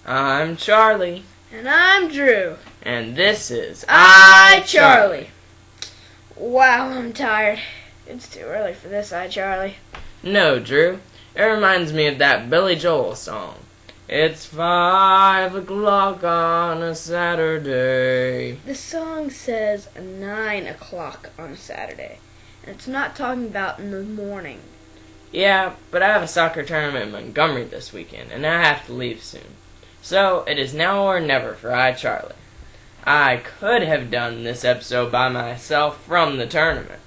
I'm Charlie. And I'm Drew. And this is iCharlieB. Wow, I'm tired. It's too early for this, iCharlieB. No, Drew. It reminds me of that Billy Joel song. It's 5 o'clock on a Saturday. The song says 9 o'clock on a Saturday. And it's not talking about in the morning. Yeah, but I have a soccer tournament in Montgomery this weekend, and I have to leave soon. So, it is now or never for iCharlieB. I could have done this episode by myself from the tournament,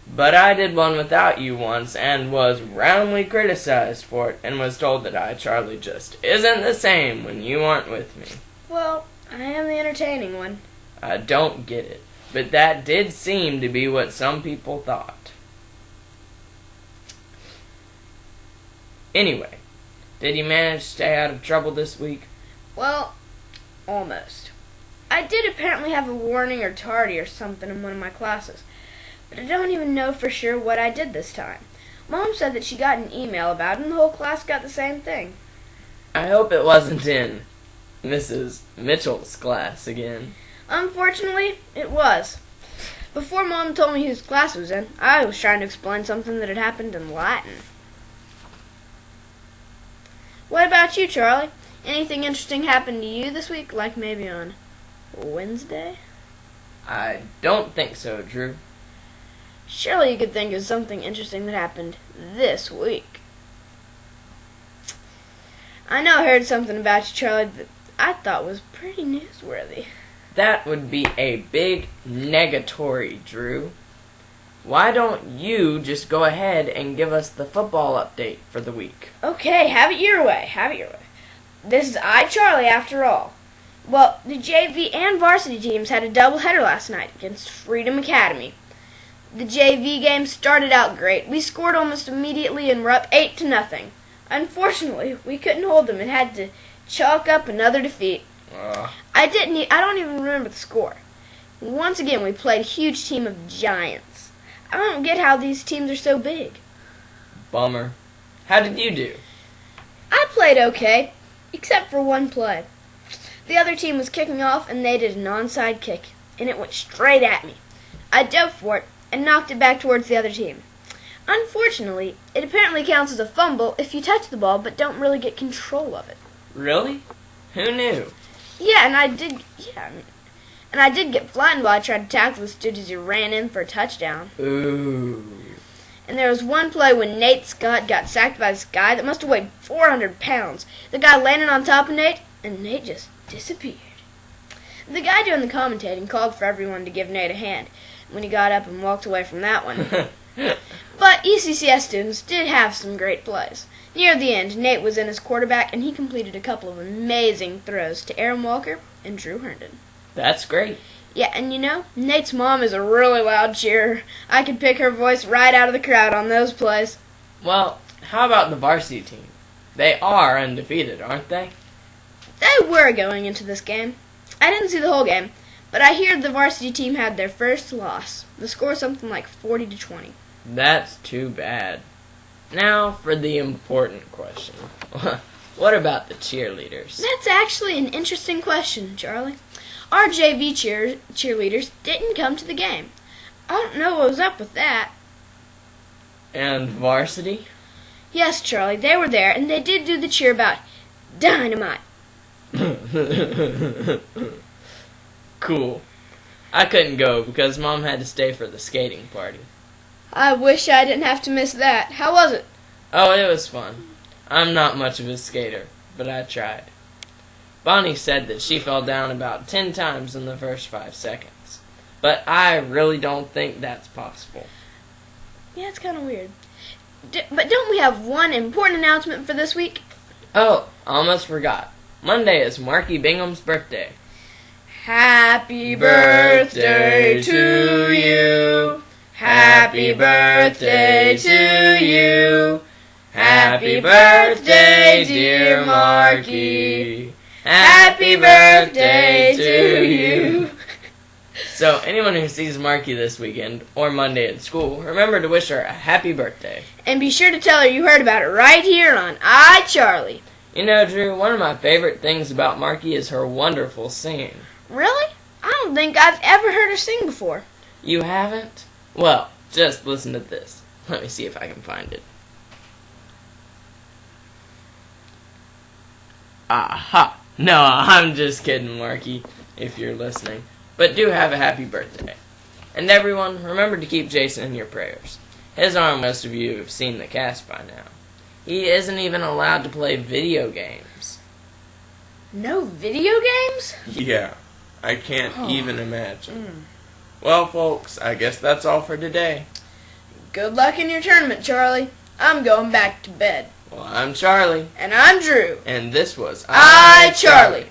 but I did one without you once and was roundly criticized for it and was told that iCharlieB just isn't the same when you aren't with me. Well, I am the entertaining one. I don't get it, but that did seem to be what some people thought. Anyway, did you manage to stay out of trouble this week? Well, almost. I did apparently have a warning or tardy or something in one of my classes, but I don't even know for sure what I did this time. Mom said that she got an email about it and the whole class got the same thing. I hope it wasn't in Mrs. Mitchell's class again. Unfortunately, it was. Before Mom told me whose class it was in, I was trying to explain something that had happened in Latin. What about you, Charlie? Anything interesting happened to you this week, like maybe on Wednesday? I don't think so, Drew. Surely you could think of something interesting that happened this week. I know I heard something about you, Charlie, that I thought was pretty newsworthy. That would be a big negatory, Drew. Why don't you just go ahead and give us the football update for the week? Okay, have it your way. This is iCharlieB after all. Well, the JV and varsity teams had a doubleheader last night against Freedom Academy. The JV game started out great. We scored almost immediately and were up 8-0. Unfortunately, we couldn't hold them and had to chalk up another defeat. I don't even remember the score. Once again, we played a huge team of giants. I don't get how these teams are so big. Bummer. How did you do? I played okay, except for one play. The other team was kicking off, and they did an onside kick, and it went straight at me. I dove for it and knocked it back towards the other team. Unfortunately, it apparently counts as a fumble if you touch the ball but don't really get control of it. Really? Who knew? And I did get flattened while I tried to tackle this dude as he ran in for a touchdown. Ooh. And there was one play when Nate Scott got sacked by this guy that must have weighed 400 pounds. The guy landed on top of Nate, and Nate just disappeared. The guy doing the commentating called for everyone to give Nate a hand when he got up and walked away from that one. But ECCS students did have some great plays. Near the end, Nate was in as quarterback, and he completed a couple of amazing throws to Aaron Walker and Drew Herndon. That's great. Yeah, and you know, Nate's mom is a really loud cheerer. I could pick her voice right out of the crowd on those plays. Well, how about the varsity team? They are undefeated, aren't they? They were going into this game. I didn't see the whole game, but I hear the varsity team had their first loss. The score was something like 40-20. That's too bad. Now for the important question. What about the cheerleaders? That's actually an interesting question, Charlie. Our JV cheerleaders didn't come to the game. I don't know what was up with that. And varsity? Yes, Charlie, they were there, and they did do the cheer about dynamite. Cool. I couldn't go because Mom had to stay for the skating party. I wish I didn't have to miss that. How was it? Oh, it was fun. I'm not much of a skater, but I tried. Bonnie said that she fell down about 10 times in the first 5 seconds. But I really don't think that's possible. Yeah, it's kind of weird. But don't we have one important announcement for this week? Oh, almost forgot. Monday is Marky Bingham's birthday. Happy birthday to you. Happy birthday to you. Happy birthday, dear Marky. Happy birthday to you. So, anyone who sees Marky this weekend, or Monday at school, remember to wish her a happy birthday. And be sure to tell her you heard about it right here on iCharlieB. You know, Drew, one of my favorite things about Marky is her wonderful singing. Really? I don't think I've ever heard her sing before. You haven't? Well, just listen to this. Let me see if I can find it. Aha! No, I'm just kidding, Marky, if you're listening. But do have a happy birthday. And everyone, remember to keep Jason in your prayers. His arm, most of you have seen the cast by now. He isn't even allowed to play video games. No video games? Yeah, I can't even imagine. Well, folks, I guess that's all for today. Good luck in your tournament, Charlie. I'm going back to bed. Well, I'm Charlie. And I'm Drew. And this was iCharlieB.